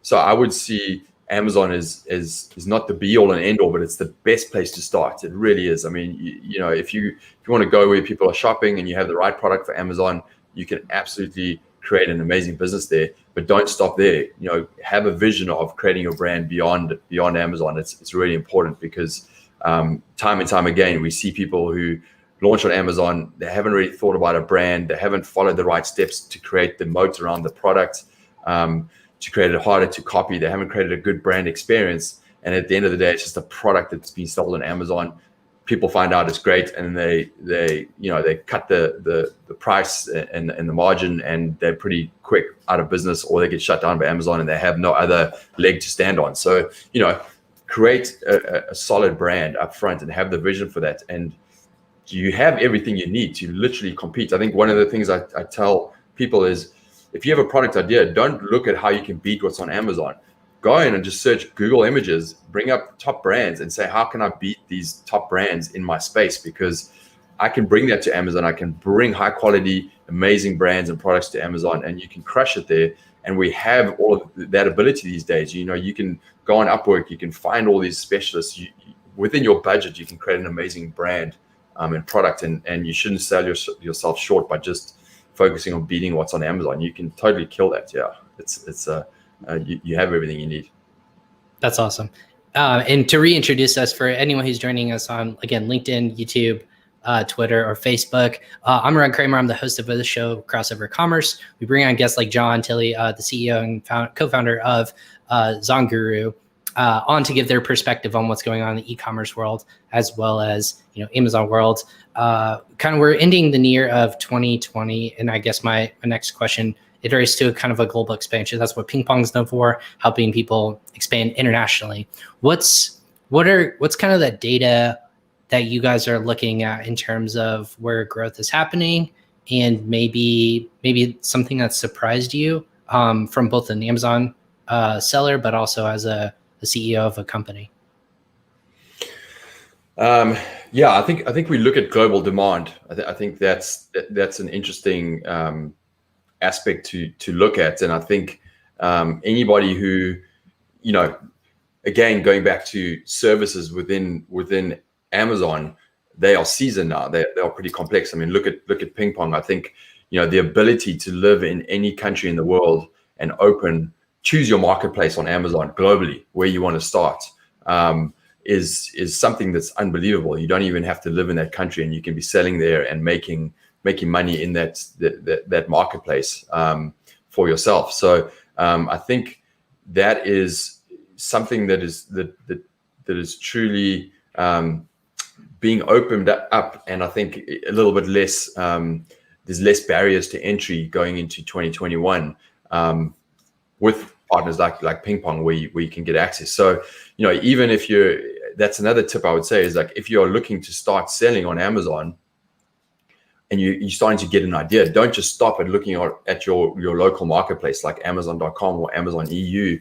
So I would see Amazon is not the be all and end all, but it's the best place to start. It really is. I mean, you know, if you want to go where people are shopping and you have the right product for Amazon, you can absolutely create an amazing business there. But don't stop there. You know, have a vision of creating your brand beyond Amazon. It's really important, because time and time again we see people who launch on Amazon, they haven't really thought about a brand, they haven't followed the right steps to create the moat around the product, to create it harder to copy. They haven't created a good brand experience, and at the end of the day, it's just a product that's been sold on Amazon. People find out it's great, and they cut the price and the margin, and they're pretty quick out of business, or they get shut down by Amazon, and they have no other leg to stand on. So, you know, create a solid brand up front and have the vision for that, and you have everything you need to literally compete. I think one of the things I tell people is, if you have a product idea, don't look at how you can beat what's on Amazon. Go in and just search Google Images, bring up top brands, and say, how can I beat these top brands in my space? Because I can bring that to Amazon. I can bring high quality, amazing brands and products to Amazon, and you can crush it there. And we have all of that ability these days. You know, you can go on Upwork, you can find all these specialists. Within your budget, you can create an amazing brand and product, and you shouldn't sell yourself short by just focusing on beating what's on Amazon. You can totally kill that. Yeah, you have everything you need. That's awesome. And to reintroduce us for anyone who's joining us on, again, LinkedIn, YouTube, Twitter, or Facebook, I'm Ron Kramer. I'm the host of the show Crossover Commerce. We bring on guests like Jon Tilley, the CEO and co-founder of Zonguru, on to give their perspective on what's going on in the e-commerce world, as well as, you know, Amazon world. Kind of, we're ending the year of 2020, and I guess my next question iterates to a kind of a global expansion. That's what Ping Pong's known for, helping people expand internationally. What's kind of the data that you guys are looking at in terms of where growth is happening, and maybe something that surprised you from both an Amazon seller, but also as a CEO of a company? Yeah, I think we look at global demand. I think that's an interesting aspect to look at, and I think Anybody who, again, going back to services within Amazon, they are seasoned now. They are pretty complex. I mean, look at ping pong. I think the ability to live in any country in the world and choose your marketplace on Amazon globally where you want to start is something that's unbelievable. You don't even have to live in that country, and you can be selling there and making money in that marketplace for yourself. So I think that is something that is truly being opened up, and I think a little bit less. There's less barriers to entry going into 2021 with partners like ping pong, where you can get access. So even if that's another tip I would say is, like, if you're looking to start selling on Amazon and you're starting to get an idea, don't just stop at looking at your local marketplace like Amazon.com or Amazon EU.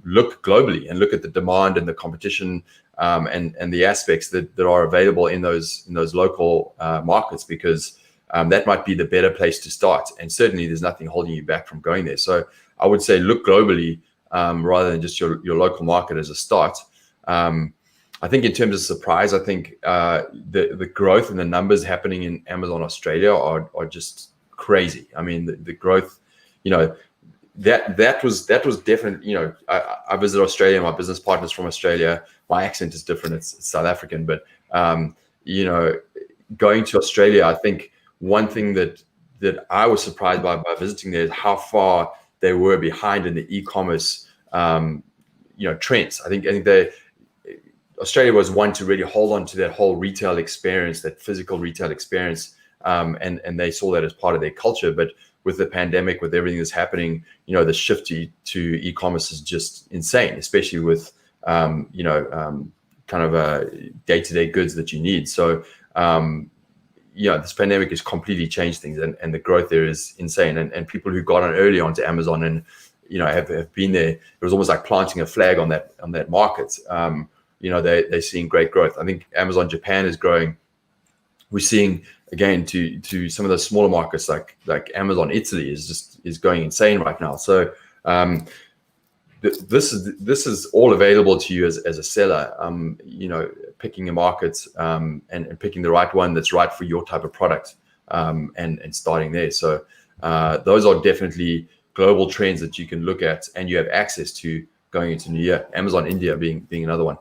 Look globally and look at the demand and the competition and the aspects that are available in those local markets, because that might be the better place to start. And certainly there's nothing holding you back from going there. So I would say look globally rather than just your local market as a start. I think in terms of surprise, I think the growth and the numbers happening in Amazon Australia are just crazy. I mean, the growth, that was definitely, I visited Australia, my business partner's from Australia. My accent is different, it's South African, but going to Australia, I think one thing that I was surprised by visiting there is how far they were behind in the e-commerce trends. I think Australia was one to really hold on to that whole retail experience, that physical retail experience, and they saw that as part of their culture. But with the pandemic, with everything that's happening, the shift to e-commerce is just insane, especially with kind of day-to-day goods that you need. So this pandemic has completely changed things, and the growth there is insane. And people who got on early onto Amazon and have been there, it was almost like planting a flag on that market. They're seeing great growth. I think Amazon Japan is growing. We're seeing, again, to some of the smaller markets like Amazon Italy is going insane right now. So this is all available to you as a seller. Picking a market and picking the right one that's right for your type of product, and starting there. So those are definitely global trends that you can look at and you have access to going into New Year. Amazon India being another one.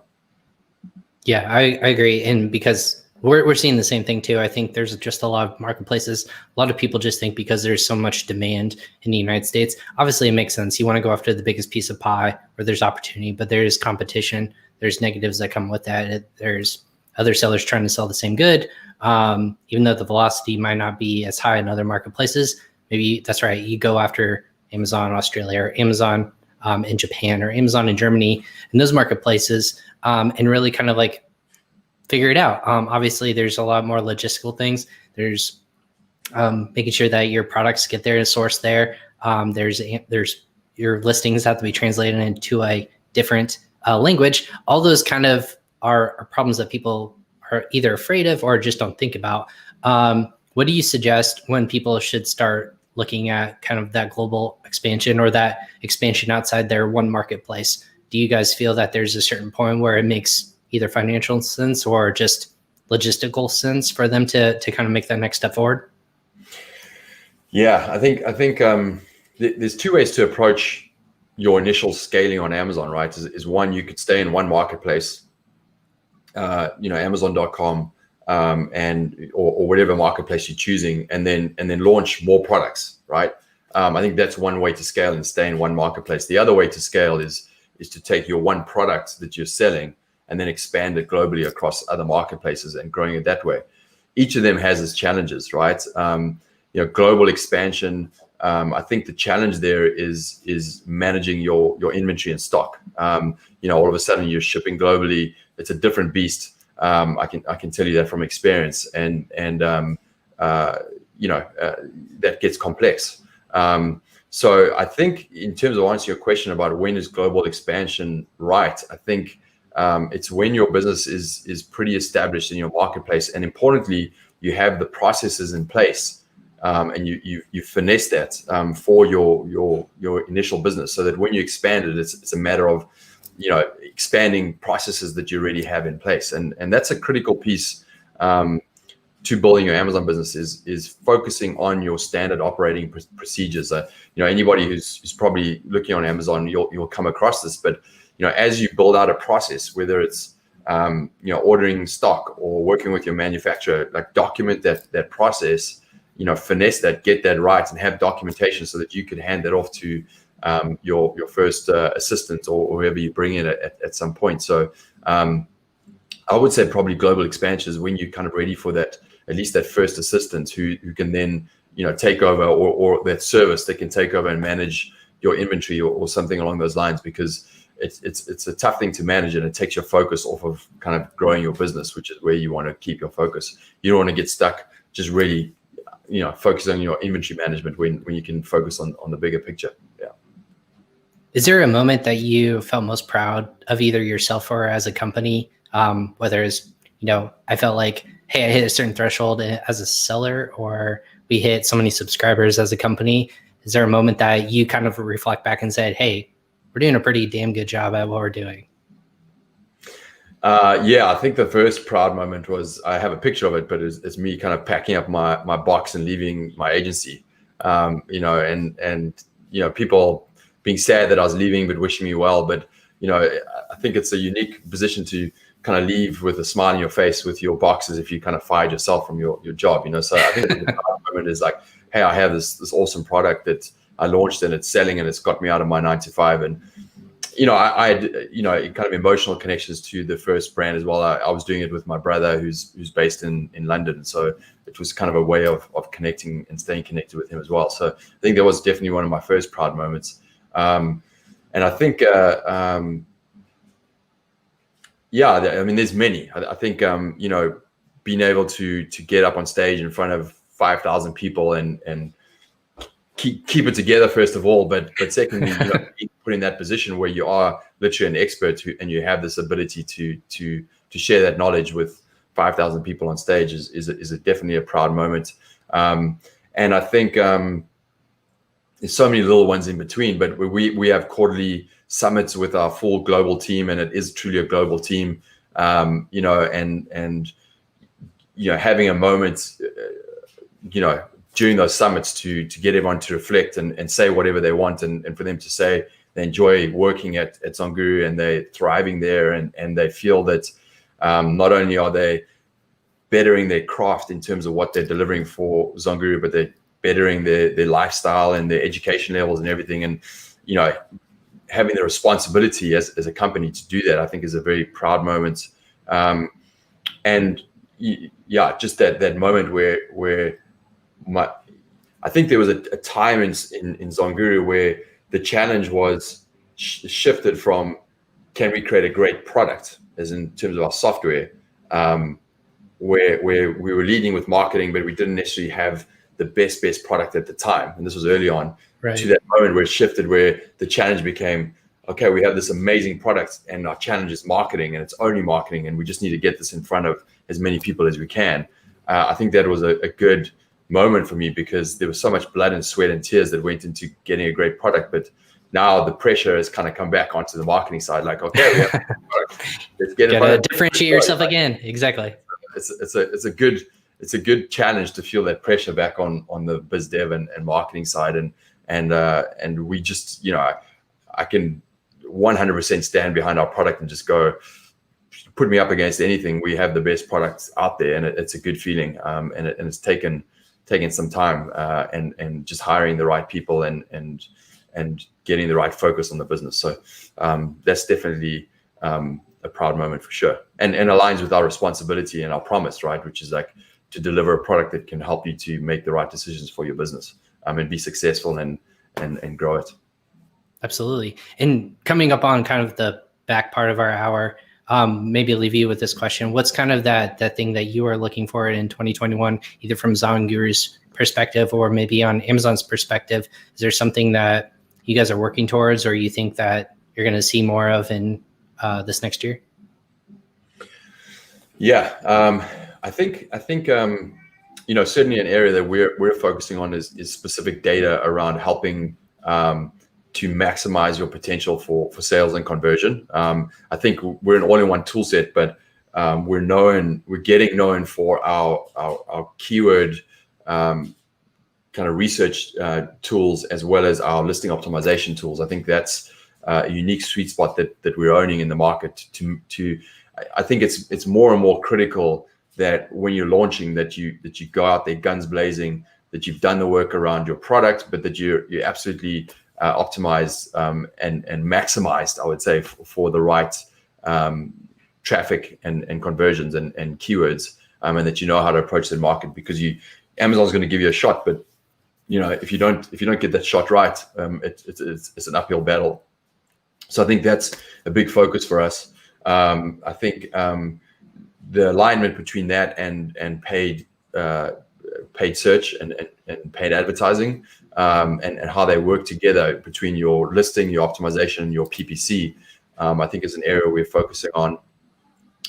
Yeah, I agree. And because we're seeing the same thing too. I think there's just a lot of marketplaces. A lot of people just think because there's so much demand in the United States, obviously it makes sense. You want to go after the biggest piece of pie where there's opportunity, but there is competition. There's negatives that come with that. There's other sellers trying to sell the same good. Even though the velocity might not be as high in other marketplaces, maybe that's right. You go after Amazon Australia or Amazon in Japan or Amazon in Germany and those marketplaces, and really kind of like figure it out. Obviously, there's a lot more logistical things. There's making sure that your products get there and source there. There's your listings have to be translated into a different language. All those kind of are problems that people are either afraid of or just don't think about. What do you suggest when people should start looking at kind of that global expansion or that expansion outside their one marketplace? Do you guys feel that there's a certain point where it makes either financial sense or just logistical sense for them to kind of make that next step forward? Yeah, I think there's two ways to approach your initial scaling on Amazon, right? Is one, you could stay in one marketplace, Amazon.com, or whatever marketplace you're choosing, and then launch more products, right? I think that's one way to scale and stay in one marketplace. The other way to scale is to take your one product that you're selling and then expand it globally across other marketplaces and growing it that way. Each of them has its challenges, right? Global expansion. I think the challenge there is managing your inventory and stock. All of a sudden you're shipping globally. It's a different beast. I can tell you that from experience, and that gets complex. So I think in terms of answering your question about when is global expansion right, I think it's when your business is pretty established in your marketplace, and importantly, you have the processes in place and you finesse that for your initial business, so that when you expand it, it's a matter of expanding processes that you already have in place, and that's a critical piece to building your Amazon business is focusing on your standard operating procedures. Anybody who's probably looking on Amazon, you'll come across this, but as you build out a process, whether it's ordering stock or working with your manufacturer, like document that process, finesse that, get that right, and have documentation so that you can hand that off to your first assistant or whoever you bring in at some point. So I would say probably global expansion is when you're kind of ready for that, at least that first assistant who can then take over, or that service that can take over and manage your inventory or something along those lines, because it's a tough thing to manage, and it takes your focus off of kind of growing your business, which is where you want to keep your focus. You don't want to get stuck just really focus on your inventory management when you can focus on the bigger picture. Yeah. Is there a moment that you felt most proud of, either yourself or as a company? Whether it's, I felt like, hey, I hit a certain threshold as a seller, or we hit so many subscribers as a company. Is there a moment that you kind of reflect back and said, hey, we're doing a pretty damn good job at what we're doing? Yeah, I think the first proud moment was, I have a picture of it, but it's me kind of packing up my box and leaving my agency. And people being sad that I was leaving, but wishing me well. But I think it's a unique position to kind of leave with a smile on your face with your boxes if you kind of fired yourself from your job. So I think the proud moment is like, hey, I have this awesome product that I launched and it's selling and it's got me out of my 9 to 5. And I had kind of emotional connections to the first brand as well. I was doing it with my brother who's based in London, so it was kind of a way of connecting and staying connected with him as well. So I think that was definitely one of my first proud moments. And I think there's many. I think being able to get up on stage in front of 5,000 people and keep it together, first of all, but secondly, being put in that position where you are literally an expert and you have this ability to share that knowledge with 5,000 people on stage is definitely a proud moment. And I think there's so many little ones in between, but we have quarterly summits with our full global team, and it is truly a global team. And having a moment, during those summits to get everyone to reflect and say whatever they want, and for them to say they enjoy working at Zonguru and they're thriving there, and they feel that not only are they bettering their craft in terms of what they're delivering for Zonguru, but they're bettering their lifestyle and their education levels and everything. And having the responsibility as a company to do that, I think is a very proud moment. Just that moment where I think there was a time in Zonguru where the challenge was shifted from, can we create a great product, as in terms of our software, where we were leading with marketing, but we didn't necessarily have the best product at the time. And this was early on, right, to that moment where it shifted, where the challenge became, okay, we have this amazing product and our challenge is marketing, and it's only marketing, and we just need to get this in front of as many people as we can. I think that was a good moment for me, because there was so much blood and sweat and tears that went into getting a great product. But now the pressure has kind of come back onto the marketing side. Like, okay, we have a product. Let's get gotta differentiate yourself again. Exactly. It's a good challenge to feel that pressure back on the biz dev and marketing side. And we just, I can 100% stand behind our product and just go, put me up against anything. We have the best products out there, and it's a good feeling. And it's taken some time, and just hiring the right people and getting the right focus on the business. So that's definitely a proud moment for sure, and aligns with our responsibility and our promise, right? Which is like to deliver a product that can help you to make the right decisions for your business, and be successful and grow it. Absolutely. And coming up on kind of the back part of our hour, maybe leave you with this question. What's kind of that thing that you are looking for in 2021, either from Zonguru's perspective or maybe on Amazon's perspective? Is there something that you guys are working towards, or you think that you're going to see more of in this next year? Yeah, I think certainly an area that we're focusing on is specific data around helping to maximize your potential for sales and conversion. I think we're an all-in-one tool set, but we're getting known for our keyword kind of research tools, as well as our listing optimization tools. I think that's a unique sweet spot that we're owning in the market. I think it's more and more critical that when you're launching, that you go out there guns blazing, that you've done the work around your product, but that you're absolutely optimized and maximized, I would say, for the right traffic and conversions and keywords, and that you know how to approach the market, because Amazon's going to give you a shot, but if you don't get that shot right, it's an uphill battle. So I think that's a big focus for us. I think the alignment between that and paid search and paid advertising, and how they work together between your listing, your optimization, and your PPC, I think is an area we're focusing on.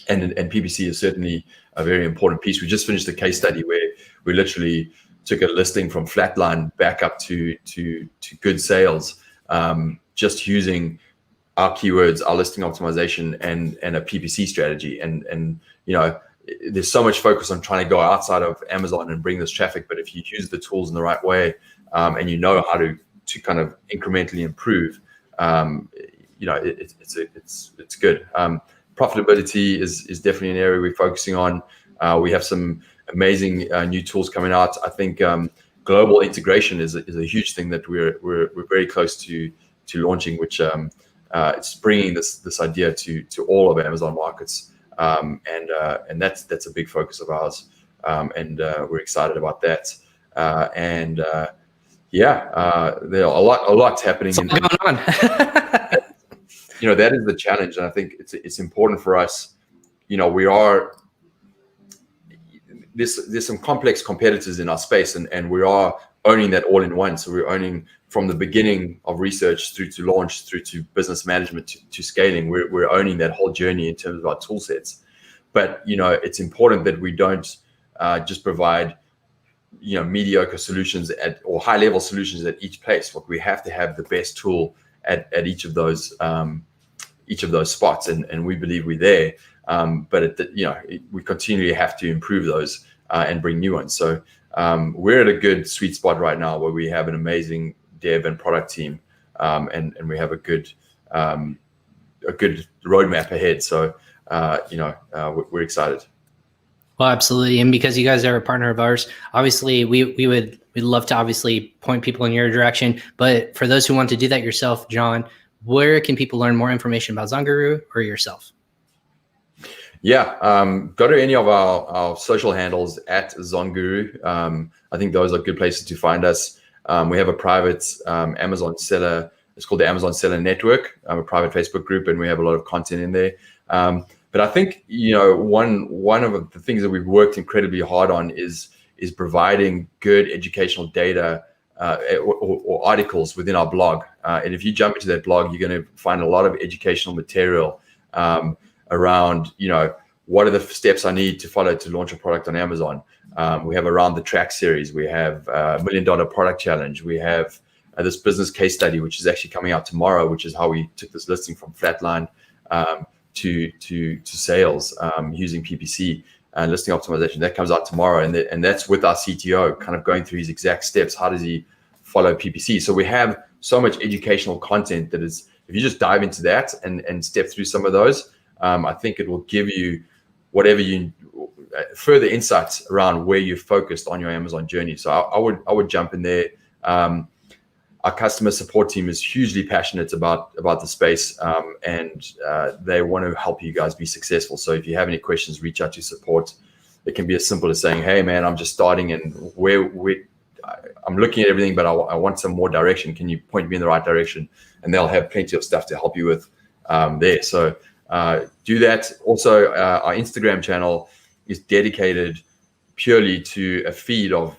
And PPC is certainly a very important piece. We just finished a case study where we literally took a listing from flatline back up to good sales, just using our keywords, our listing optimization, and a PPC strategy. And there's so much focus on trying to go outside of Amazon and bring this traffic, but if you use the tools in the right way, and you know how to kind of incrementally improve, it's good. Profitability is definitely an area we're focusing on. We have some amazing new tools coming out. I think global integration is a huge thing that we're very close to launching, which it's bringing this idea to all of Amazon markets, and that's a big focus of ours, and we're excited about that. There are a lot's happening. What's going on? That is the challenge, and I think it's important for us. There's some complex competitors in our space, and we are owning that all in one. So we're owning from the beginning of research through to launch, through to business management, to scaling. We're owning that whole journey in terms of our tool sets. But it's important that we don't just provide mediocre solutions or high level solutions at each place. But we have to have the best tool at each of those spots, and we believe we're there. But we continually have to improve those and bring new ones. So we're at a good sweet spot right now where we have an amazing dev and product team, and we have a good roadmap ahead. So we're excited. Well, absolutely. And because you guys are a partner of ours, obviously we'd love to obviously point people in your direction. But for those who want to do that yourself, Jon, where can people learn more information about Zonguru or yourself? Yeah, go to any of our social handles at Zonguru. I think those are good places to find us. We have a private Amazon seller. It's called the Amazon Seller Network, a private Facebook group, and we have a lot of content in there. But I think one of the things that we've worked incredibly hard on is providing good educational data or articles within our blog. And if you jump into that blog, you're going to find a lot of educational material around, what are the steps I need to follow to launch a product on Amazon. We have Around the Track series. We have $1 Million Product Challenge. We have this business case study, which is actually coming out tomorrow, which is how we took this listing from flatline to sales using PPC and listing optimization. That comes out tomorrow, and that's with our CTO kind of going through his exact steps. How does he follow PPC? So we have so much educational content that is, if you just dive into that and step through some of those, I think it will give you further insights around where you're focused on your Amazon journey. So I would jump in there. Our customer support team is hugely passionate about the space, and they want to help you guys be successful. So if you have any questions, reach out to support. It can be as simple as saying, "Hey, man, I'm just starting, and I'm looking at everything, but I want some more direction. Can you point me in the right direction?" And they'll have plenty of stuff to help you with there. So do that. Also, our Instagram channel is dedicated purely to a feed of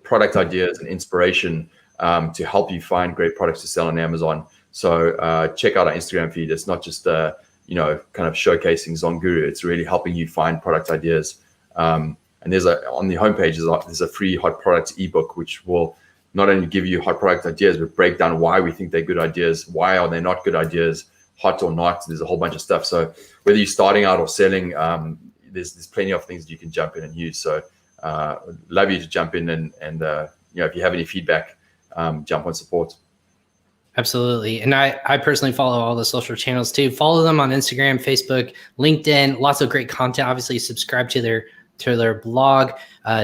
product ideas and inspiration to help you find great products to sell on Amazon. So check out our Instagram feed. It's not just kind of showcasing Zonguru. It's really helping you find product ideas and And on the homepage, there's a free hot products ebook, which will not only give you hot product ideas, but break down why we think they're good ideas, why are they not good ideas, hot or not. There's a whole bunch of stuff. So whether you're starting out or selling, there's plenty of things that you can jump in and use. So love you to jump in and if you have any feedback, jump on support. Absolutely. And I personally follow all the social channels too. Follow them on Instagram, Facebook, LinkedIn, lots of great content. Obviously subscribe to their blog.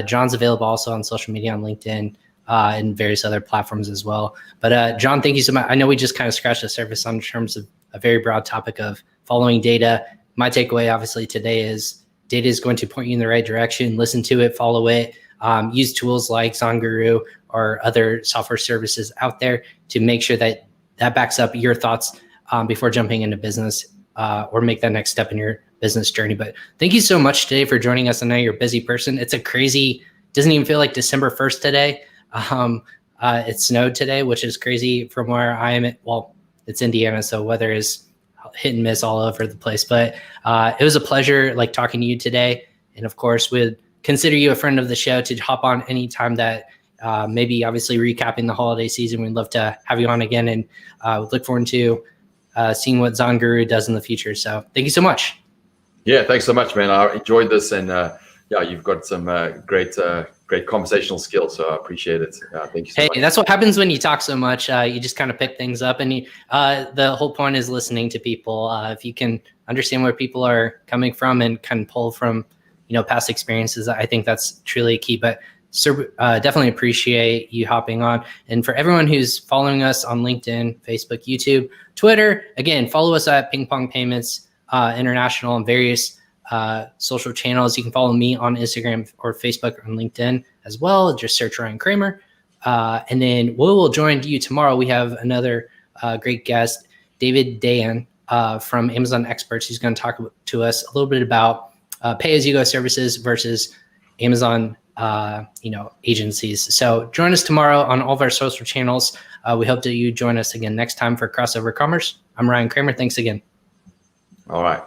Jon's available also on social media on LinkedIn and various other platforms as well. But Jon, thank you so much. I know we just kind of scratched the surface on terms of a very broad topic of following data. My takeaway obviously today is data is going to point you in the right direction. Listen to it, follow it, use tools like Zonguru or other software services out there to make sure that backs up your thoughts before jumping into business or make that next step in your business journey. But thank you so much today for joining us. I know you're a busy person. It's doesn't even feel like December 1st today. It snowed today, which is crazy from where I am it's Indiana, so weather is hit and miss all over the place. But it was a pleasure talking to you today. And of course, we'd consider you a friend of the show to hop on anytime that maybe obviously recapping the holiday season. We'd love to have you on again, and look forward to seeing what Zonguru does in the future. So thank you so much. Yeah, thanks so much, man. I enjoyed this, and you've got some great conversational skills, so I appreciate it. Thank you so much. Hey, that's what happens when you talk so much. You just kind of pick things up, and the whole point is listening to people. If you can understand where people are coming from and can pull from, past experiences, I think that's truly key. But definitely appreciate you hopping on. And for everyone who's following us on LinkedIn, Facebook, YouTube, Twitter, again, follow us at Ping Pong Payments International on various social channels. You can follow me on Instagram or Facebook or LinkedIn as well. Just search Ryan Kramer. And then we will join you tomorrow. We have another great guest, David Dayan from Amazon Experts, who's going to talk to us a little bit about pay-as-you-go services versus Amazon agencies. So join us tomorrow on all of our social channels. We hope that you join us again next time for Crossover Commerce. I'm Ryan Kramer. Thanks again. All right.